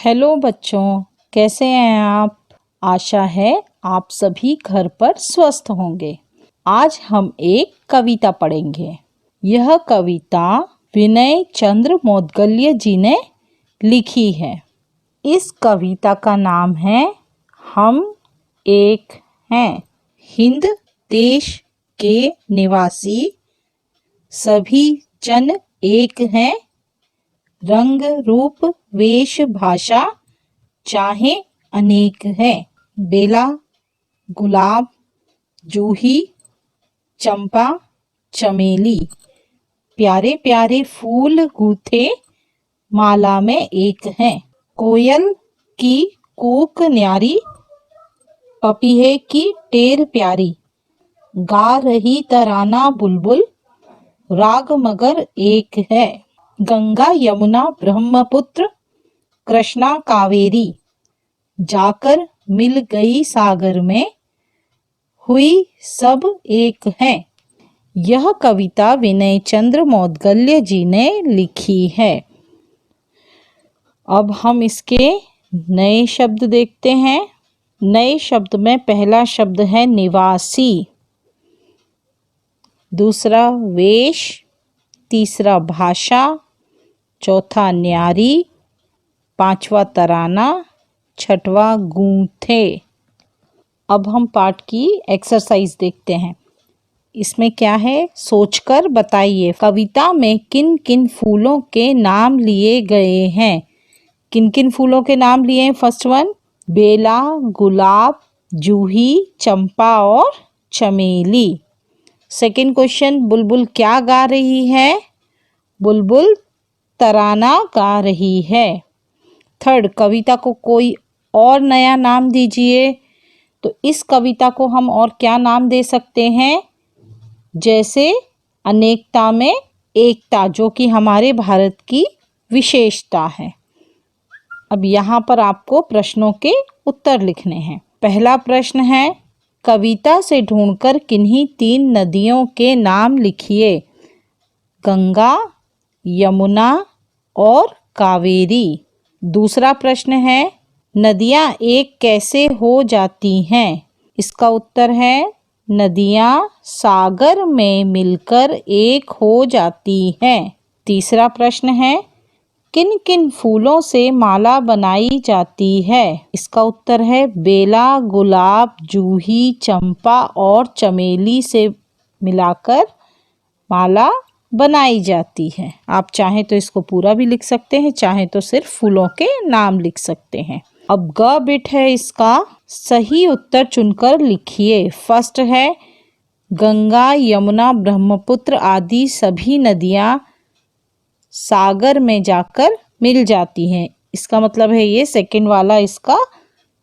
Hello बच्चों, कैसे हैं आप? आशा है आप सभी घर पर स्वस्थ होंगे। आज हम एक कविता पढ़ेंगे। यह कविता विनय चंद्र मोदगल्य जी ने लिखी है। इस कविता का नाम है हम एक हैं। हिंद देश के निवासी सभी जन एक हैं। रंग रूप वेश भाषा चाहे अनेक है। बेला गुलाब जूही चंपा चमेली प्यारे प्यारे फूल गूथे माला में एक हैं। कोयल की कूक न्यारी पपीहे की टेर प्यारी गा रही तराना बुलबुल राग मगर एक है। गंगा यमुना ब्रह्मपुत्र कृष्णा कावेरी जाकर मिल गई सागर में हुई सब एक है। यह कविता विनय चंद्र मोदगल्य जी ने लिखी है। अब हम इसके नए शब्द देखते हैं। नए शब्द में पहला शब्द है निवासी, दूसरा वेश, तीसरा भाषा, चौथा न्यारी, पांचवा तराना, छठवा गूंथे। अब हम पाठ की एक्सरसाइज देखते हैं। इसमें क्या है, सोचकर बताइए कविता में किन किन फूलों के नाम लिए गए हैं। किन किन फूलों के नाम लिए हैं? फर्स्ट वन बेला, गुलाब, जूही, चंपा और चमेली। सेकंड क्वेश्चन, बुलबुल क्या गा रही है? बुलबुल तराना गा रही है। थर्ड, कविता को कोई और नया नाम दीजिए। तो इस कविता को हम और क्या नाम दे सकते हैं? जैसे अनेकता में एकता, जो कि हमारे भारत की विशेषता है। अब यहाँ पर आपको प्रश्नों के उत्तर लिखने हैं। पहला प्रश्न है, कविता से ढूंढकर किन्हीं 3 नदियों के नाम लिखिए। गंगा, यमुना और कावेरी। दूसरा प्रश्न है, नदियां एक कैसे हो जाती हैं? इसका उत्तर है नदियां सागर में मिलकर एक हो जाती हैं। तीसरा प्रश्न है, किन किन फूलों से माला बनाई जाती है? इसका उत्तर है बेला, गुलाब, जूही, चंपा और चमेली से मिलाकर माला बनाई जाती है। आप चाहें तो इसको पूरा भी लिख सकते हैं, चाहें तो सिर्फ फूलों के नाम लिख सकते हैं। अब ग बिट है, इसका सही उत्तर चुनकर लिखिए। फर्स्ट है गंगा, यमुना, ब्रह्मपुत्र आदि सभी नदियां सागर में जाकर मिल जाती हैं। इसका मतलब है ये सेकंड वाला इसका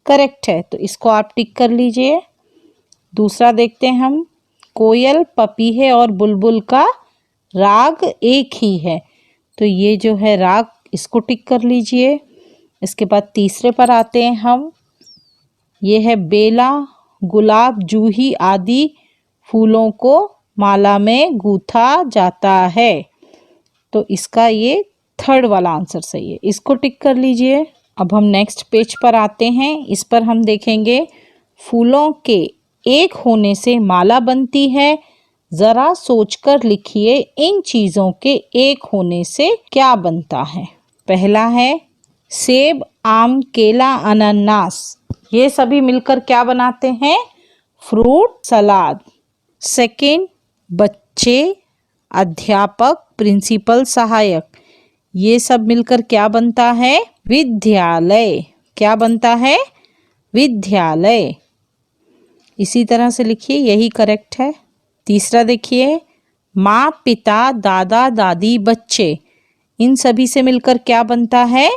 करेक्ट है, तो इसको आप टिक कर लीजिए। दूसरा देखते हैं हम, कोयल, पपीहे और बुलबुल का राग एक ही है, तो ये जो है राग, इसको टिक कर लीजिए। इसके बाद तीसरे पर आते हैं हम, ये है बेला, गुलाब, जूही आदि फूलों को माला में गूथा जाता है, तो इसका ये थर्ड वाला आंसर सही है, इसको टिक कर लीजिए। अब हम नेक्स्ट पेज पर आते हैं। इस पर हम देखेंगे फूलों के एक होने से माला बनती है। जरा सोचकर लिखिए इन चीजों के एक होने से क्या बनता है। पहला है सेब, आम, केला, अनानास, ये सभी मिलकर क्या बनाते हैं? Fruit salad. सेकंड, बच्चे, अध्यापक, प्रिंसिपल, सहायक, ये सब मिलकर क्या बनता है? विद्यालय। क्या बनता है? विद्यालय। इसी तरह से लिखिए, यही करेक्ट है। तीसरा देखिए, माँ, पिता, दादा, दादी, बच्चे, इन सभी से मिलकर क्या बनता है?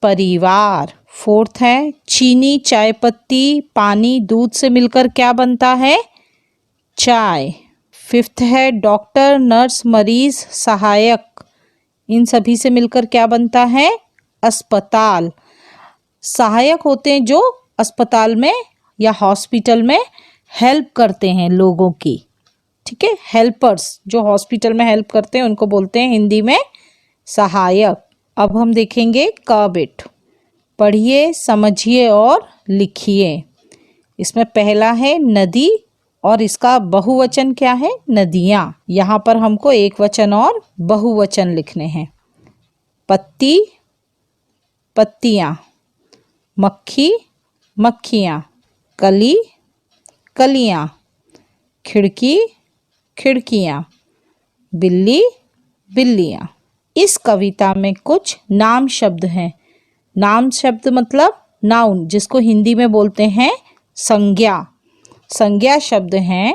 परिवार। फोर्थ है चीनी, चाय पत्ती, पानी, दूध से मिलकर क्या बनता है? चाय। फिफ्थ है डॉक्टर, नर्स, मरीज, सहायक, इन सभी से मिलकर क्या बनता है? अस्पताल। सहायक होते हैं जो अस्पताल में या हॉस्पिटल में हेल्प करते हैं लोगों की, ठीक है। हेल्पर्स जो हॉस्पिटल में हेल्प करते हैं उनको बोलते हैं हिंदी में सहायक। अब हम देखेंगे क बिट। पढ़िए, समझिए और लिखिए। इसमें पहला है नदी और इसका बहुवचन क्या है? नदियाँ। यहाँ पर हमको एक वचन और बहुवचन लिखने हैं। पत्ती, पत्तियाँ। मक्खी, मक्खियाँ। कली, कलियाँ। खिड़की, खिड़कियाँ। बिल्ली, बिल्लियाँ। इस कविता में कुछ नाम शब्द हैं। नाम शब्द मतलब नाउन, जिसको हिंदी में बोलते हैं संज्ञा। संज्ञा शब्द हैं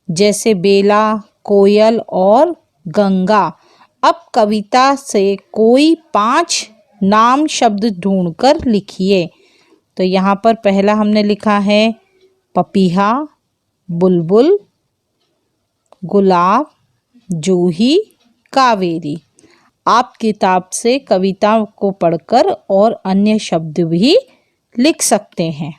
जैसे बेला, कोयल और गंगा। अब कविता से कोई 5 नाम शब्द ढूंढकर लिखिए। तो यहाँ पर पहला हमने लिखा है पपीहा, बुलबुल, गुलाब, जूही, कावेरी। आप किताब से कविता को पढ़कर और अन्य शब्द भी लिख सकते हैं।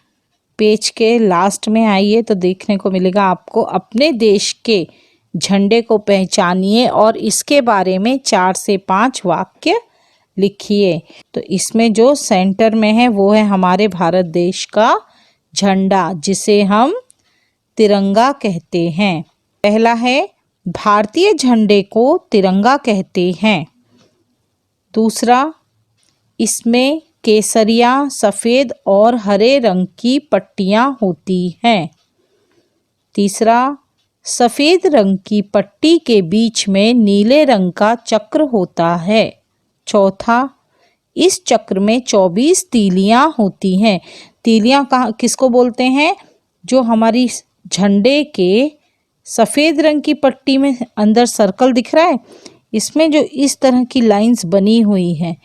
पेज के लास्ट में आइए तो देखने को मिलेगा आपको अपने देश के झंडे को पहचानिए और इसके बारे में 4 से 5 वाक्य लिखिए। तो इसमें जो सेंटर में है वो है हमारे भारत देश का झंडा, जिसे हम तिरंगा कहते हैं। पहला है भारतीय झंडे को तिरंगा कहते हैं। दूसरा, इसमें केसरिया, सफ़ेद और हरे रंग की पट्टियाँ होती हैं। तीसरा, सफ़ेद रंग की पट्टी के बीच में नीले रंग का चक्र होता है। चौथा, इस चक्र में 24 तीलियाँ होती हैं। तीलियाँ किसको बोलते हैं? जो हमारी झंडे के सफ़ेद रंग की पट्टी में अंदर सर्कल दिख रहा है, इसमें जो इस तरह की लाइंस बनी हुई हैं,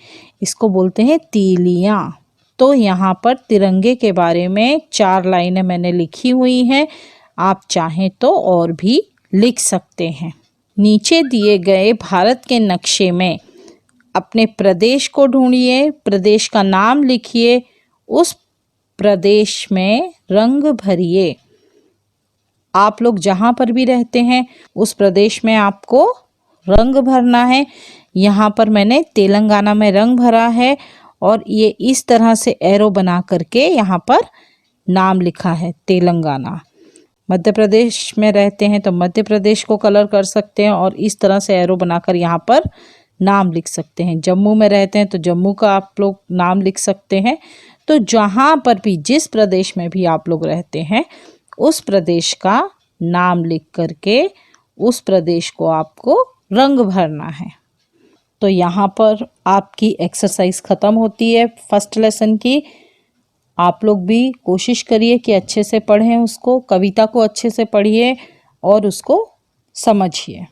इसको बोलते हैं तीलियाँ। तो यहाँ पर तिरंगे के बारे में 4 लाइनें मैंने लिखी हुई हैं। आप चाहें तो और भी लिख सकते हैं। नीचे दिए गए भारत के नक्शे में अपने प्रदेश को ढूंढिए, प्रदेश का नाम लिखिए, उस प्रदेश में रंग भरिए। आप लोग जहाँ पर भी रहते हैं उस प्रदेश में आपको रंग भरना है। यहाँ पर मैंने तेलंगाना में रंग भरा है और ये इस तरह से एरो बना करके यहाँ पर नाम लिखा है तेलंगाना। मध्य प्रदेश में रहते हैं तो मध्य प्रदेश को कलर कर सकते हैं और इस तरह से एरो बनाकर यहाँ पर नाम लिख सकते हैं। जम्मू में रहते हैं तो जम्मू का आप लोग नाम लिख सकते हैं। तो जहाँ पर भी, जिस प्रदेश में भी आप लोग रहते हैं, उस प्रदेश का नाम लिख करके उस प्रदेश को आपको रंग भरना है। तो यहाँ पर आपकी एक्सरसाइज ख़त्म होती है फर्स्ट लेसन की। आप लोग भी कोशिश करिए कि अच्छे से पढ़ें उसको, कविता को अच्छे से पढ़िए और उसको समझिए।